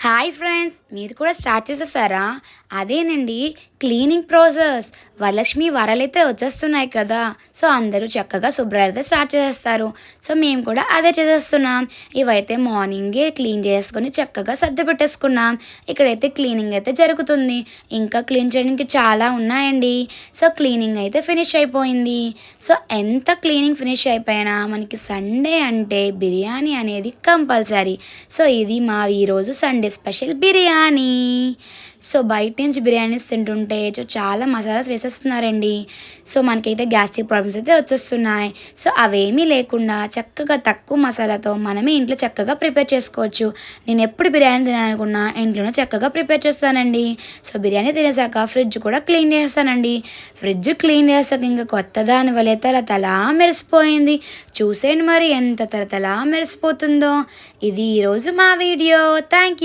Hi friends, మీరు కూడా start చేసేసారా? అదేనండి, క్లీనింగ్ ప్రాసెస్. వరలక్ష్మి వారాలైతే వచ్చేస్తున్నాయి కదా, సో అందరూ చక్కగా శుభ్రత స్టార్ట్ చేసేస్తారు. సో మేము కూడా అదే చేసేస్తున్నాం. ఇవైతే మార్నింగే క్లీన్ చేసుకొని చక్కగా సర్ది పెట్టేసుకున్నాం. ఇక్కడైతే క్లీనింగ్ అయితే జరుగుతుంది. ఇంకా క్లీన్ చేయడానికి చాలా ఉన్నాయండి. సో క్లీనింగ్ అయితే ఫినిష్ అయిపోయింది. సో ఎంత క్లీనింగ్ ఫినిష్ అయిపోయినా మనకి సండే అంటే బిర్యానీ అనేది కంపల్సరీ. సో ఇది మా ఈరోజు సండే స్పెషల్ బిర్యానీ. సో బయట నుంచి బిర్యానీస్ తింటుంటే చాలా మసాలాస్ వేసేస్తున్నారండి. సో మనకైతే గ్యాస్ట్రిక్ ప్రాబ్లమ్స్ అయితే వచ్చేస్తున్నాయి. సో అవేమీ లేకుండా చక్కగా తక్కువ మసాలాతో మనమే ఇంట్లో చక్కగా ప్రిపేర్ చేసుకోవచ్చు. నేను ఎప్పుడు బిర్యానీ తినాలనుకున్నా ఇంట్లోనే చక్కగా ప్రిపేర్ చేస్తానండి. సో బిర్యానీ తినేసాక ఫ్రిడ్జ్ కూడా క్లీన్ చేస్తానండి. ఫ్రిడ్జ్ క్లీన్ చేసాక ఇంకా కొత్త దాని వల్ల తలతలా మెరిసిపోయింది. చూసేయండి మరి ఎంత తలతలా మెరిసిపోతుందో. ఇది ఈరోజు మా వీడియో. Thank you.